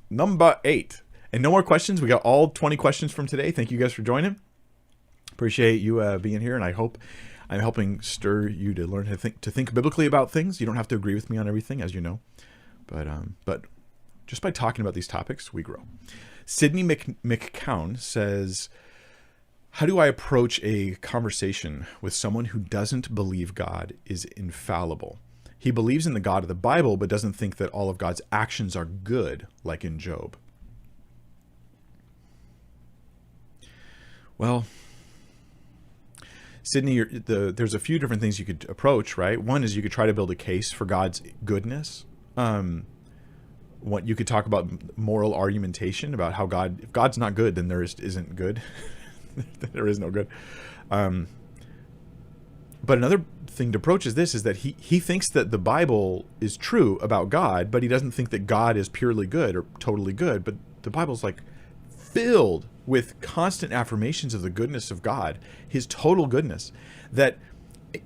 Number 8. And no more questions. We got all 20 questions from today. Thank you guys for joining. Appreciate you being here, and I hope I'm helping stir you to learn how to think biblically about things. You don't have to agree with me on everything, as you know, but just by talking about these topics, we grow. Sydney McCown says, how do I approach a conversation with someone who doesn't believe God is infallible? He believes in the God of the Bible, but doesn't think that all of God's actions are good, like in Job. Well, Sydney, there's a few different things you could approach, right? One is you could try to build a case for God's goodness. What you could talk about moral argumentation about how if God's not good, then there isn't good. There is no good. But another thing to approach is that he thinks that the Bible is true about God, but he doesn't think that God is purely good or totally good. But the Bible's like filled with constant affirmations of the goodness of God, his total goodness, that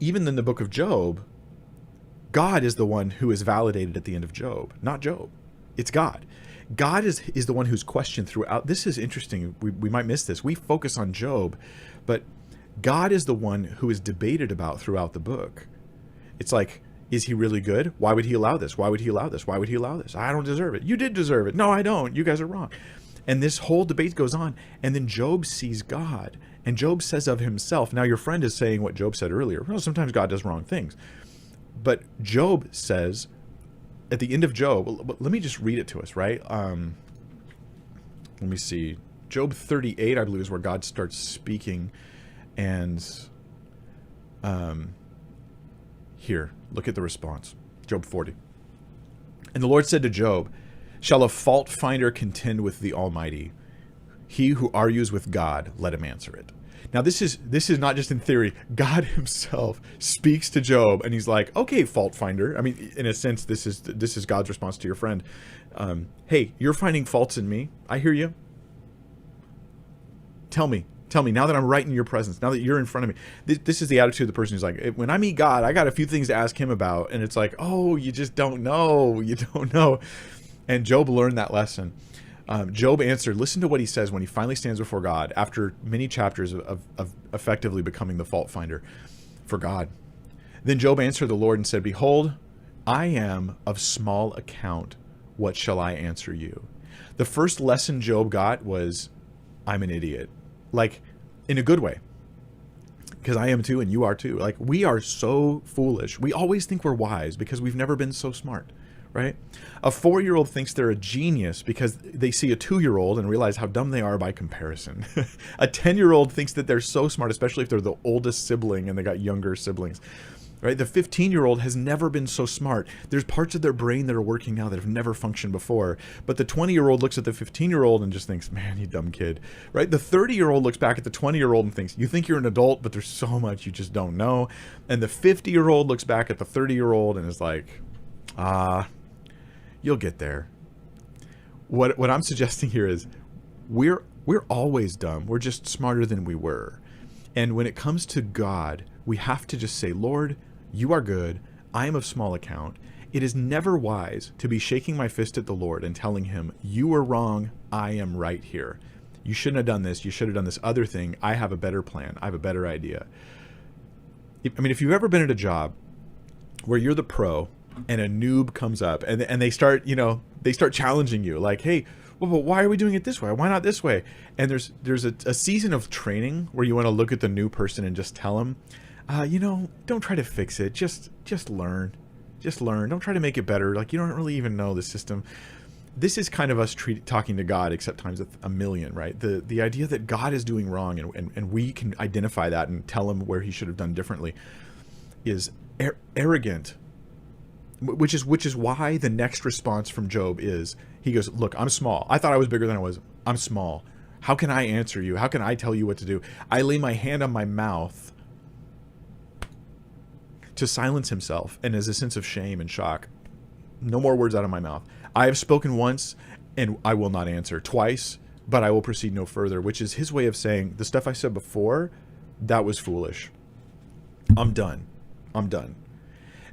even in the book of Job, God is the one who is validated at the end of Job, not Job. It's God. God is the one who's questioned throughout. This is interesting. We might miss this. We focus on Job, but God is the one who is debated about throughout the book. It's like, is he really good? Why would he allow this? Why would he allow this? Why would he allow this? I don't deserve it. You did deserve it. No, I don't. You guys are wrong. And this whole debate goes on. And then Job sees God. And Job says of himself, now your friend is saying what Job said earlier. Well, sometimes God does wrong things. But Job says, at the end of Job, let me just read it to us, right? Let me see. Job 38, I believe, is where God starts speaking. And here, look at the response. Job 40. And the Lord said to Job, shall a fault finder contend with the Almighty? He who argues with God, let him answer it. Now, this is not just in theory. God himself speaks to Job, and he's like, okay, fault finder. I mean, in a sense, this is God's response to your friend. Hey, you're finding faults in me. I hear you. Tell me, now that I'm right in your presence, now that you're in front of me. This is the attitude of the person who's like, when I meet God, I got a few things to ask him about. And it's like, oh, you just don't know. You don't know. And Job learned that lesson. Job answered, listen to what he says when he finally stands before God after many chapters of effectively becoming the fault finder for God. Then Job answered the Lord and said, behold, I am of small account. What shall I answer you? The first lesson Job got was, I'm an idiot. Like, in a good way. Because I am too, and you are too. Like, we are so foolish. We always think we're wise because we've never been so smart. Right? A 4-year-old thinks they're a genius because they see a 2-year-old and realize how dumb they are by comparison. A 10-year-old thinks that they're so smart, especially if they're the oldest sibling and they got younger siblings. Right? The 15-year-old has never been so smart. There's parts of their brain that are working now that have never functioned before. But the 20-year-old looks at the 15-year-old and just thinks, man, you dumb kid. Right? The 30-year-old looks back at the 20-year-old and thinks, you think you're an adult, but there's so much you just don't know. And the 50-year-old looks back at the 30-year-old and is like, you'll get there. What I'm suggesting here is we're always dumb. We're just smarter than we were. And when it comes to God, we have to just say, Lord, you are good. I am of small account. It is never wise to be shaking my fist at the Lord and telling him, you were wrong. I am right here. You shouldn't have done this. You should have done this other thing. I have a better plan. I have a better idea. If you've ever been at a job where you're the pro and a noob comes up and they start challenging you like, hey, well, but why are we doing it this way? Why not this way? And there's a season of training where you want to look at the new person and just tell them, don't try to fix it. Just learn. Just learn. Don't try to make it better. Like, you don't really even know the system. This is kind of us talking to God, except times a million, right? The idea that God is doing wrong and we can identify that and tell him where he should have done differently is arrogant. Which is why the next response from Job is, he goes, look, I'm small. I thought I was bigger than I was. I'm small. How can I answer you? How can I tell you what to do? I lay my hand on my mouth to silence himself, and as a sense of shame and shock, no more words out of my mouth. I have spoken once, and I will not answer. Twice, but I will proceed no further, which is his way of saying, the stuff I said before, that was foolish. I'm done.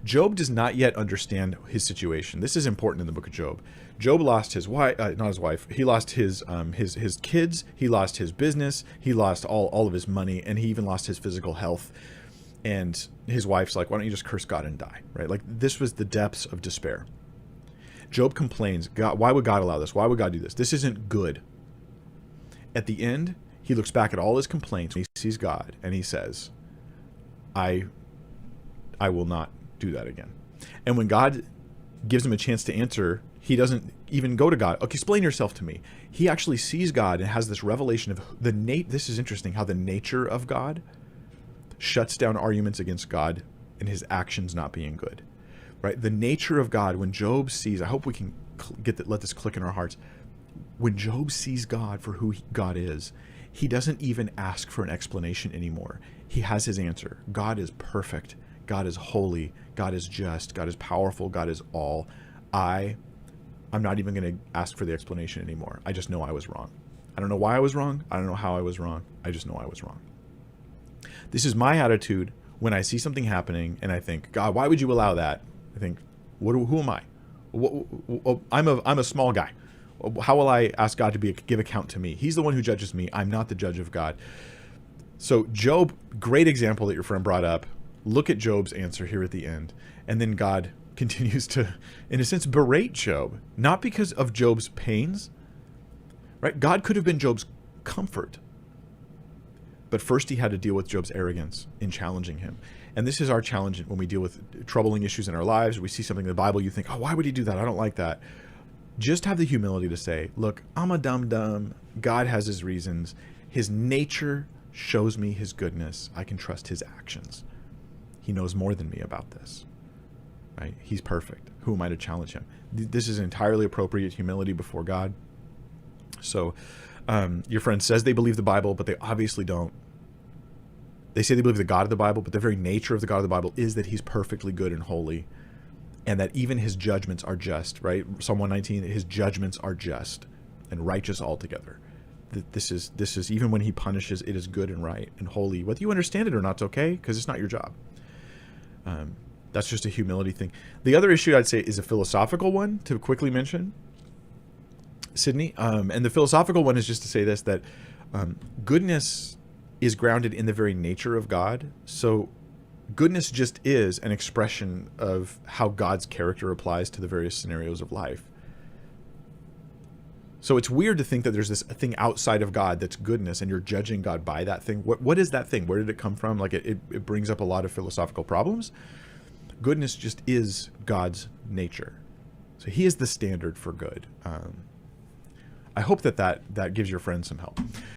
Job does not yet understand his situation. This is important in the book of Job. Job lost his wife, not his wife. He lost his kids. He lost his business. He lost all of his money, and he even lost his physical health. And his wife's like, "Why don't you just curse God and die?" Right? Like, this was the depths of despair. Job complains, "God, why would God allow this? Why would God do this? This isn't good." At the end, he looks back at all his complaints. He sees God, and he says, "I will not do that again." And when God gives him a chance to answer, he doesn't even go to God. "Okay, explain yourself to me." He actually sees God and has this revelation of this is interesting, how the nature of God shuts down arguments against God and his actions not being good. Right? The nature of God, when Job sees, I hope we can let this click in our hearts. When Job sees God for who God is, he doesn't even ask for an explanation anymore. He has his answer. God is perfect. God is holy. God is just. God is powerful. God is all. I'm not even going to ask for the explanation anymore. I just know I was wrong. I don't know why I was wrong. I don't know how I was wrong. I just know I was wrong. This is my attitude when I see something happening and I think, "God, why would you allow that?" I think, who am I? I'm a small guy. How will I ask God to give account to me? He's the one who judges me. I'm not the judge of God. So Job, great example that your friend brought up. Look at Job's answer here at the end. And then God continues to, in a sense, berate Job. Not because of Job's pains, right? God could have been Job's comfort. But first he had to deal with Job's arrogance in challenging him. And this is our challenge when we deal with troubling issues in our lives. We see something in the Bible, you think, "Oh, why would he do that? I don't like that." Just have the humility to say, "Look, I'm a dum-dum. God has his reasons. His nature shows me his goodness. I can trust his actions. He knows more than me about this." Right? He's perfect. Who am I to challenge him? This is entirely appropriate humility before God. So your friend says they believe the Bible, but they obviously don't. They say they believe the God of the Bible, but the very nature of the God of the Bible is that he's perfectly good and holy, and that even his judgments are just, right? Psalm 119, his judgments are just and righteous altogether. This is even when he punishes, it is good and right and holy. Whether you understand it or not, it's okay, because it's not your job. That's just a humility thing. The other issue I'd say is a philosophical one to quickly mention, Sydney. And the philosophical one is just to say this, that goodness is grounded in the very nature of God. So goodness just is an expression of how God's character applies to the various scenarios of life. So it's weird to think that there's this thing outside of God that's goodness, and you're judging God by that thing. What is that thing? Where did it come from? Like it brings up a lot of philosophical problems. Goodness just is God's nature. So he is the standard for good. I hope that gives your friend some help.